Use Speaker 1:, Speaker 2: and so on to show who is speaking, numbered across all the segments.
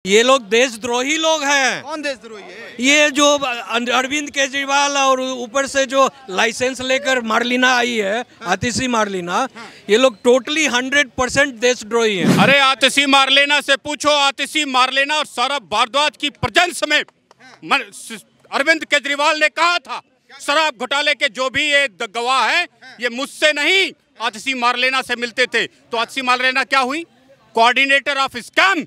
Speaker 1: ये लोग देशद्रोही लोग हैं।
Speaker 2: कौन देशद्रोही है?
Speaker 1: ये जो अरविंद केजरीवाल और ऊपर से जो लाइसेंस लेकर मार्लिना आई है, आतिशी मार्लिना, ये लोग टोटली 100% देशद्रोही हैं।
Speaker 3: अरे आतिशी मार्लिना से पूछो, आतिशी मार्लिना और सौरभ भारद्वाज की प्रेजेंस में अरविंद केजरीवाल ने कहा था शराब घोटाले के जो भी ये गवाह हैं ये मुझसे नहीं आतिशी मार्लिना से मिलते थे। तो आतिशी मार्लिना क्या हुई? कोऑर्डिनेटर ऑफ स्कैम,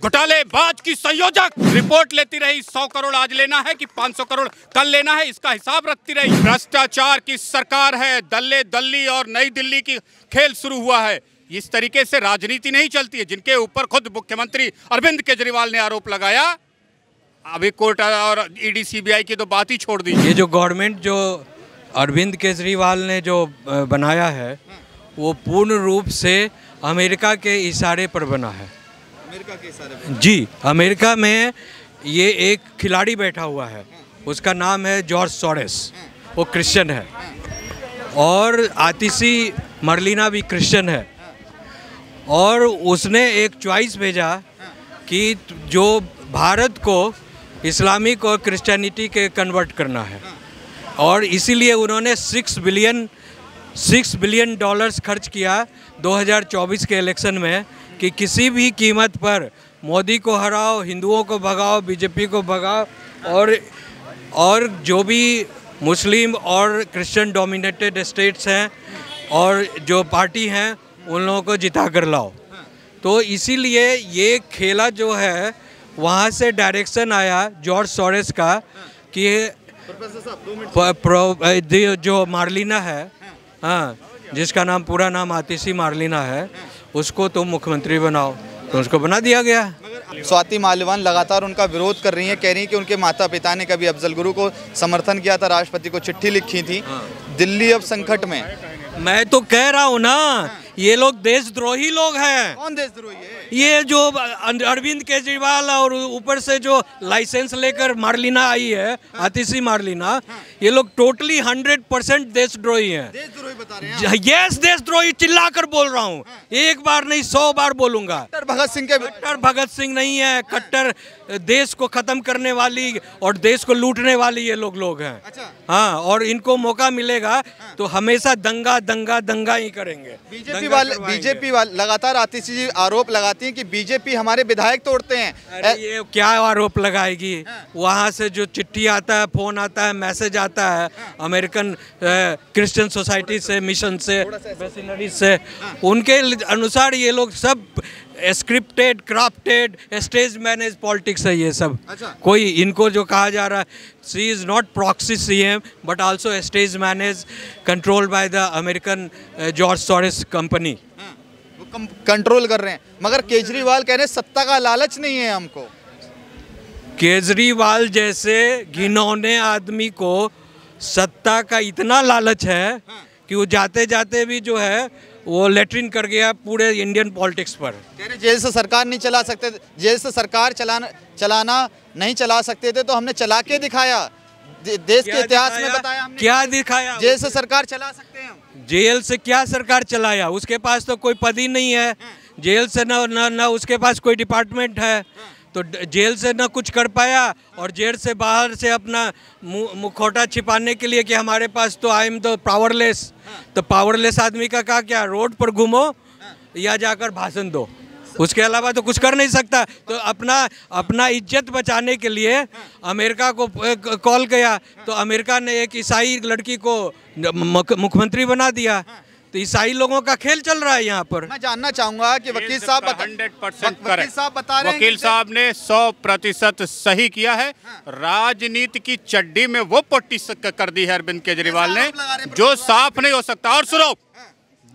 Speaker 3: घोटालेबाज की संयोजक। रिपोर्ट लेती रही 100 करोड़ आज लेना है कि 500 करोड़ कल लेना है, इसका हिसाब रखती रही। भ्रष्टाचार की सरकार है, दल्ले दल्ली और नई दिल्ली की खेल शुरू हुआ है। इस तरीके से राजनीति नहीं चलती है। जिनके ऊपर खुद मुख्यमंत्री अरविंद केजरीवाल ने आरोप लगाया, अभी कोर्ट और ईडी सीबीआई की तो बात ही छोड़ दी।
Speaker 1: ये जो गवर्नमेंट जो अरविंद केजरीवाल ने जो बनाया है वो पूर्ण रूप से अमेरिका के इशारे पर बना है।
Speaker 2: अमेरिका के इशारे पर?
Speaker 1: जी, अमेरिका में ये एक खिलाड़ी बैठा हुआ है, उसका नाम है जॉर्ज सोरेस, वो क्रिश्चियन है, और आतिशी मार्लिना भी क्रिश्चियन है। और उसने एक चॉइस भेजा कि जो भारत को इस्लामिक और क्रिश्चियनिटी के कन्वर्ट करना है, और इसीलिए उन्होंने 6 बिलियन डॉलर्स खर्च किया 2024 के इलेक्शन में कि किसी भी कीमत पर मोदी को हराओ, हिंदुओं को भगाओ, बीजेपी को भगाओ, और जो भी मुस्लिम और क्रिश्चियन डोमिनेटेड स्टेट्स हैं और जो पार्टी हैं उन लोगों को जिता कर लाओ। तो इसीलिए ये खेला जो है वहाँ से डायरेक्शन आया जॉर्ज सोरेस का कि जो मार्लिना है, हाँ, जिसका नाम पूरा नाम आतिशी मार्लिना है, उसको तुम मुख्यमंत्री बनाओ, तो उसको बना दिया गया।
Speaker 2: स्वाति मालिवाल लगातार उनका विरोध कर रही हैं, कह रही हैं कि उनके माता पिता ने कभी अफजल गुरु को समर्थन किया था, राष्ट्रपति को चिट्ठी लिखी थी। दिल्ली अब संकट में।
Speaker 1: मैं तो कह रहा हूँ ना, ये लोग देशद्रोही लोग हैं।
Speaker 2: कौन देशद्रोही है?
Speaker 1: ये जो अरविंद केजरीवाल और ऊपर से जो लाइसेंस लेकर मार्लिना आई है, आतिशी मार्लिना, ये लोग टोटली 100% देशद्रोही हैं।
Speaker 2: देशद्रोही बता रहे हैं?
Speaker 1: यस, देशद्रोही चिल्लाकर बोल रहा हूँ, एक बार नहीं 100 बार बोलूंगा।
Speaker 2: कट्टर भगत सिंह के?
Speaker 1: कट्टर भगत सिंह नहीं है, कट्टर देश को खत्म करने वाली और देश को लूटने वाली ये लोग हैं।
Speaker 2: अच्छा।
Speaker 1: हाँ, और इनको मौका मिलेगा तो हमेशा दंगा दंगा दंगा ही करेंगे।
Speaker 2: बीजेपी वाले लगातार आतिशी जी आरोप लगाती हैं कि बीजेपी हमारे विधायक तोड़ते हैं।
Speaker 1: अरे ये क्या आरोप लगाएगी? वहाँ से जो चिट्ठी आता है, फोन आता है, मैसेज आता है अमेरिकन क्रिश्चियन सोसाइटी से, मिशन से, मिशनरी से, उनके अनुसार ये लोग सब scripted, crafted, stage manage politics है ये सब।
Speaker 2: अच्छा।
Speaker 1: कोई इनको जो कहा जा रहा है, she is not proxy CM but also stage manage control by the American George Soros company.
Speaker 2: वो कंट्रोल कर रहे हैं, मगर केजरीवाल कह रहे हैं सत्ता का लालच नहीं है हमको।
Speaker 1: केजरीवाल जैसे घिनौने आदमी को सत्ता का इतना लालच है कि वो जाते जाते भी जो है वो लेटरिन कर गया पूरे इंडियन पॉलिटिक्स पर।
Speaker 2: कह रहे जेल से सरकार नहीं चला सकते, जेल से सरकार चलाना नहीं चला सकते थे, तो हमने चला के दिखाया। देश के इतिहास में बताया हमने।
Speaker 1: क्या दिखाया?
Speaker 2: जेल से सरकार चला सकते हैं हम।
Speaker 1: जेल से क्या सरकार चलाया? उसके पास तो कोई पद ही नहीं है। जेल से न उसके पास कोई डिपार्टमेंट है, तो जेल से न कुछ कर पाया, और जेल से बाहर से अपना मुखौटा छिपाने के लिए कि हमारे पास तो आई एम द पावरलेस। तो पावरलेस आदमी का क्या, रोड पर घूमो या जाकर भाषण दो, उसके अलावा तो कुछ कर नहीं सकता। तो अपना इज्जत बचाने के लिए अमेरिका को कॉल किया, तो अमेरिका ने एक ईसाई लड़की को मुख्यमंत्री बना दिया। तो ईसाई लोगों का खेल चल रहा है यहाँ पर।
Speaker 2: मैं जानना चाहूंगा कि वकील साहब
Speaker 3: 100%
Speaker 2: बता रहे हैं,
Speaker 3: वकील साहब ने 100% सही किया है। राजनीति की चड्डी में वो पट्टी कर दी है अरविंद केजरीवाल ने जो साफ नहीं हो सकता। और सुनो,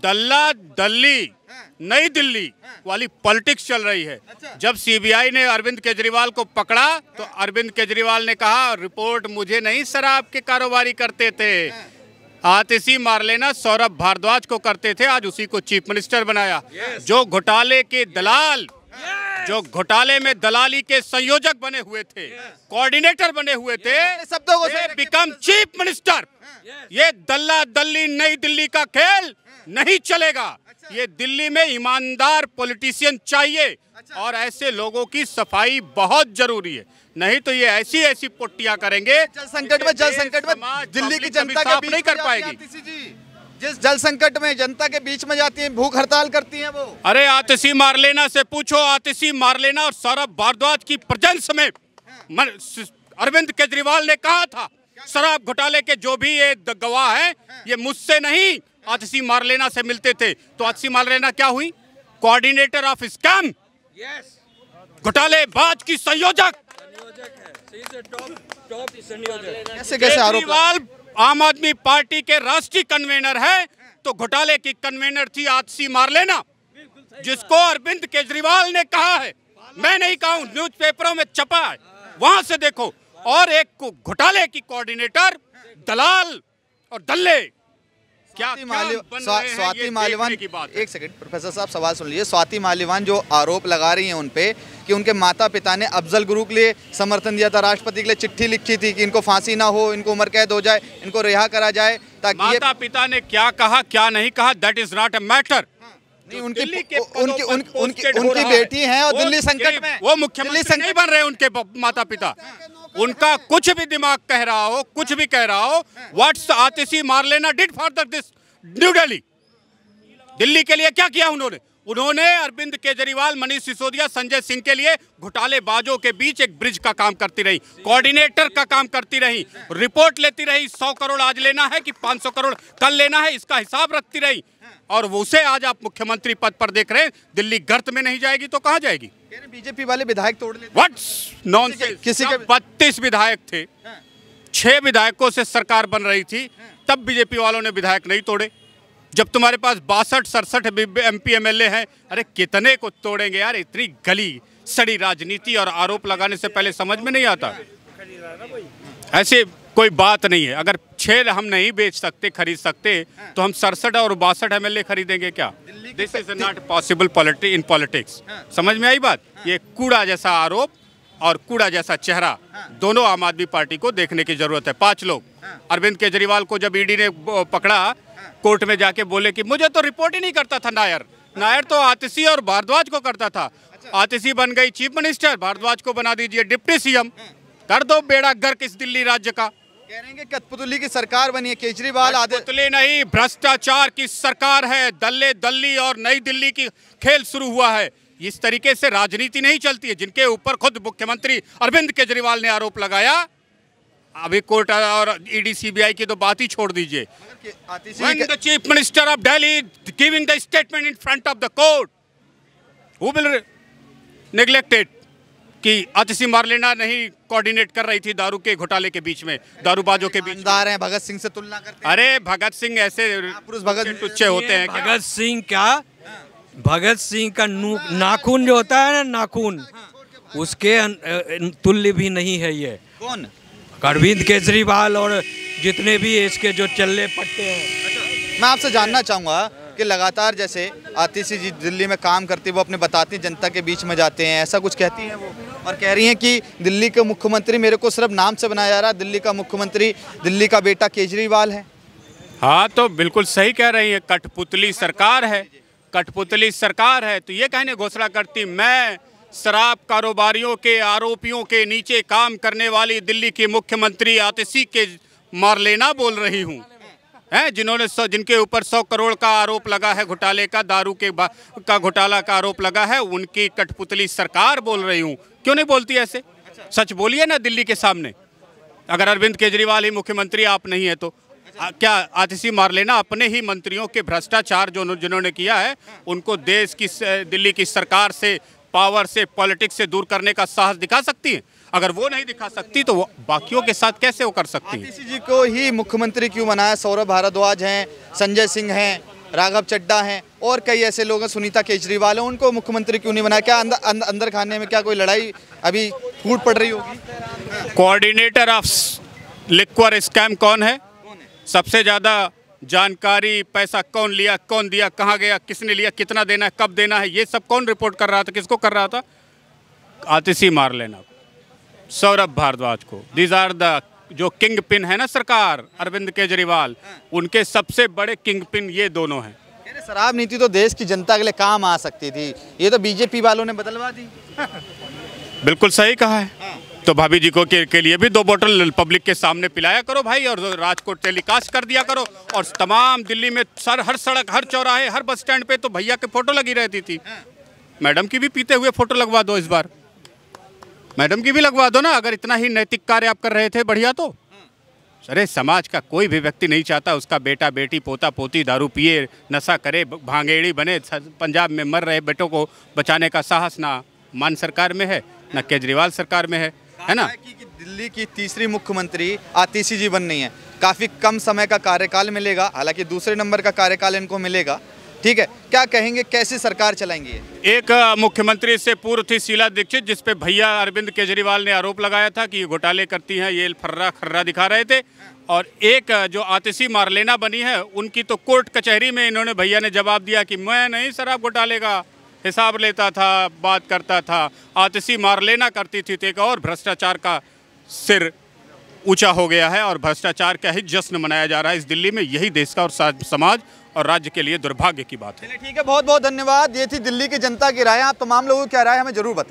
Speaker 3: दल्ला दल्ली नई दिल्ली वाली पॉलिटिक्स चल रही है। जब सीबीआई ने अरविंद केजरीवाल को पकड़ा तो अरविंद केजरीवाल ने कहा रिपोर्ट मुझे नहीं, शराब के कारोबारी करते थे, आतिशी मार्लिना सौरभ भारद्वाज को करते थे, आज उसी को चीफ मिनिस्टर बनाया। जो घोटाले के दलाल जो घोटाले में दलाली के संयोजक बने हुए थे, कोऑर्डिनेटर बने हुए थे, बिकम चीफ मिनिस्टर। ये दल्ला दल्ली नई दिल्ली का खेल नहीं चलेगा। ये दिल्ली में ईमानदार पॉलिटिशियन चाहिए और ऐसे लोगों की सफाई बहुत जरूरी है, नहीं तो ये ऐसी ऐसी पुट्टियां करेंगे।
Speaker 2: जल संकट में दिल्ली की जनता के बीच
Speaker 3: नहीं कर पाएगी।
Speaker 2: जिस जल संकट में जनता के बीच में जाती है, भूख हड़ताल करती हैं वो।
Speaker 3: अरे आतिशी मारलेना से पूछो, आतिशी मारलेना और सौरभ भारद्वाज की प्रेजेंस में अरविंद केजरीवाल ने कहा था शराब घोटाले के जो भी ये गवाह हैं, ये मुझसे नहीं आतिशी मारलेना से मिलते थे। तो आतिशी मारलेना क्या हुई? कोऑर्डिनेटर ऑफ स्कैम, घोटालेबाज की संयोजक।
Speaker 2: कैसे आरोप?
Speaker 3: आम आदमी पार्टी के राष्ट्रीय कन्वेनर है, तो घोटाले की कन्वेनर थी आतिशी मारलेना, जिसको अरविंद केजरीवाल ने कहा है, मैं नहीं कहूं, न्यूज़पेपरों में छपा है, वहां से देखो। और एक घोटाले की कोऑर्डिनेटर, दलाल और दल्ले,
Speaker 2: स्वाति मालीवान, एक सेकंड प्रोफेसर साहब सवाल सुन लीजिए। स्वाति मालीवान जो आरोप लगा रही हैं उन पे कि उनके माता पिता ने अफजल गुरु के लिए समर्थन दिया था, राष्ट्रपति के लिए चिट्ठी लिखी थी कि इनको फांसी ना हो, इनको उम्र कैद हो जाए, इनको रिहा करा जाए, ताकि
Speaker 3: माता पिता ने क्या कहा क्या नहीं कहा, that is not a matter.
Speaker 2: उनकी बेटी है और दिल्ली संकट में,
Speaker 3: वो मुख्यमंत्री नहीं बन रहे उनके माता पिता। उनका कुछ भी दिमाग कह रहा हो, कुछ भी कह रहा हो, what's Atishi Marlena did for this New Delhi. Delhi के लिए क्या किया उन्होंने? उन्होंने अरविंद केजरीवाल, मनीष सिसोदिया, संजय सिंह के लिए घोटालेबाजों के बीच एक ब्रिज का काम करती रही, कोऑर्डिनेटर का काम करती रही, रिपोर्ट लेती रही, 100 करोड़ आज लेना है कि 500 करोड़ कल लेना है, इसका हिसाब रखती रही। और उसे आज आप मुख्यमंत्री पद पर देख रहे हैं। दिल्ली गर्त में नहीं जाएगी तो कहां जाएगी?
Speaker 2: बीजेपी वाले विधायक तोड़ लेते।
Speaker 3: What's nonsense. किसी के 32 विधायक थे, 6 विधायकों से सरकार बन रही थी, तब बीजेपी वालों ने विधायक नहीं तोड़े। जब तुम्हारे पास 62-67 MP MLA हैं, अरे कितने को तोड़ेंगे यार? इतनी गली सड़ी राजनीति और आरोप लगाने से पहले समझ में नहीं आता। ऐसे कोई बात नहीं है। अगर 6 हम नहीं बेच सकते, खरीद सकते, तो हम 67 और 62 MLA खरीदेंगे क्या? This is not possible in politics. समझ में आई बात? ये कूड़ा जैसा आरोप और कूड़ा जैसा चेहरा दोनों आम आदमी पार्टी को देखने की जरूरत है। 5 लोग अरविंद केजरीवाल को जब ईडी ने पकड़ा, कोर्ट में जाके बोले कि मुझे तो रिपोर्ट ही नहीं करता था नायर तो आतिशी और भारद्वाज को करता था। आतिशी बन गई चीफ मिनिस्टर, भारद्वाज को बना दीजिए डिप्टी CM, कर दो बेड़ा गर्क इस दिल्ली राज्य का।
Speaker 2: कह रहे हैं कि कठपुतली की सरकार बनी है केजरीवाल।
Speaker 3: कठपुतली नहीं, भ्रष्टाचार की सरकार है। दल्ले दल्ली और नई दिल्ली की खेल शुरू हुआ है। इस तरीके से राजनीति नहीं चलती है, जिनके ऊपर खुद मुख्यमंत्री अरविंद केजरीवाल ने आरोप लगाया। अभी कोर्ट और ईडी CBI की तो बात ही छोड़ दीजिए। When the chief minister of Delhi giving the statement in front of the court, who will neglect it? कि आतिशी मारलेना नहीं कोऑर्डिनेट कर रही थी दारू के घोटाले के बीच में, दारूबाजों के बीच में।
Speaker 2: हैं भगत सिंह से तुलना करते हैं।
Speaker 3: अरे भगत सिंह ऐसे पुरुष भगत टुच्चे होते हैं।
Speaker 1: भगत सिंह क्या, भगत सिंह का नाखून जो होता है ना, नाखून, उसके तुल्य भी नहीं है ये।
Speaker 2: कौन?
Speaker 1: अरविंद केजरीवाल और जितने भी इसके जो चल्ले पट्टे हैं।
Speaker 2: मैं आपसे जानना चाहूँगा कि लगातार जैसे आतिशी जी दिल्ली में काम करती, वो अपने बताती हैं, जनता के बीच में जाते हैं, ऐसा कुछ कहती हैं वो, और कह रही हैं कि दिल्ली के मुख्यमंत्री मेरे को सिर्फ नाम से बनाया जा रहा है, दिल्ली का मुख्यमंत्री दिल्ली का बेटा केजरीवाल है।
Speaker 3: हाँ, तो बिल्कुल सही कह रही है। कठपुतली सरकार है, कठपुतली सरकार है। तो ये कहने घोषणा करती, मैं शराब कारोबारियों के आरोपियों के नीचे काम करने वाली दिल्ली की मुख्यमंत्री आतिशी के मारलेना बोल रही हूँ, हैं, जिनके ऊपर 100 करोड़ का आरोप लगा है, घोटाले का, दारू के का घोटाला का आरोप लगा है, उनकी कठपुतली सरकार बोल रही हूँ। क्यों नहीं बोलती ऐसे? सच बोलिए ना दिल्ली के सामने। अगर अरविंद केजरीवाल ही मुख्यमंत्री आप नहीं है तो क्या आतिशी मारलेना अपने ही मंत्रियों के भ्रष्टाचार जिन्होंने किया है, उनको देश की, दिल्ली की सरकार से, पावर से, पॉलिटिक्स से दूर करने का साहस दिखा सकती है? अगर वो नहीं दिखा सकती तो वो बाकियों के साथ कैसे वो कर सकती है?
Speaker 2: आतिशी जी को ही मुख्यमंत्री क्यों बनाया? सौरभ भारद्वाज हैं, संजय सिंह हैं, राघव चड्ढा हैं और कई ऐसे लोग हैं, सुनीता केजरीवाल हैं, उनको मुख्यमंत्री क्यों नहीं बनाया? क्या अंदर खाने में क्या कोई लड़ाई अभी फूट पड़ रही होगी?
Speaker 3: कोऑर्डिनेटर ऑफ लिक्वर स्कैम कौन है? सबसे ज़्यादा जानकारी, पैसा कौन लिया, कौन दिया, कहाँ गया, किसने लिया, कितना देना है, कब देना है, ये सब कौन रिपोर्ट कर रहा था? किसको कर रहा था? आतिशी मारलेना को, सौरभ भारद्वाज को, दीज आर द जो किंग पिन है ना सरकार अरविंद केजरीवाल, उनके सबसे बड़े किंग पिन ये दोनों हैं।
Speaker 2: शराब नीति तो देश की जनता के लिए काम आ सकती थी, ये तो बीजेपी वालों ने बदलवा दी।
Speaker 3: बिल्कुल सही कहा है। तो भाभी जी को के लिए भी 2 बोतल पब्लिक के सामने पिलाया करो भाई, और राजकोट टेलीकास्ट कर दिया करो, और तमाम दिल्ली में हर सड़क, हर चौराहे, हर बस स्टैंड पे तो भैया के फोटो लगी रहती थी। मैडम की भी पीते हुए फोटो लगवा दो, इस बार मैडम की भी लगवा दो ना, अगर इतना ही नैतिक कार्य आप कर रहे थे बढ़िया तो। अरे समाज का कोई भी व्यक्ति नहीं चाहता उसका बेटा बेटी पोता पोती दारू पिए, नशा करे, भांगेड़ी बने। पंजाब में मर रहे बेटों को बचाने का साहस ना मान सरकार में है, ना केजरीवाल सरकार में है ना।
Speaker 2: कि दिल्ली की तीसरी मुख्यमंत्री आतिशी जी बननी है, काफ़ी कम समय का कार्यकाल मिलेगा, हालांकि दूसरे नंबर का कार्यकाल इनको मिलेगा, ठीक है। क्या कहेंगे, कैसी सरकार चलाएंगी ये?
Speaker 3: एक मुख्यमंत्री से पूर्व थी शीला दीक्षित, जिस पे भैया अरविंद केजरीवाल ने आरोप लगाया था कि ये घोटाले करती हैं, ये फर्रा खर्रा दिखा रहे थे। और एक जो आतिशी मारलेना बनी है, उनकी तो कोर्ट कचहरी में इन्होंने भैया ने जवाब दिया कि मैं नहीं शराब घोटाले का हिसाब लेता था, बात करता था। आतिशी मारलेना करती थी, तो एक और भ्रष्टाचार का सिर ऊंचा हो गया है और भ्रष्टाचार का ही जश्न मनाया जा रहा है इस दिल्ली में। यही देश का और समाज और राज्य के लिए दुर्भाग्य की बात है।
Speaker 2: ठीक है, बहुत बहुत धन्यवाद। ये थी दिल्ली की जनता की राय। आप तमाम लोगों की क्या राय हमें जरूर बताएं।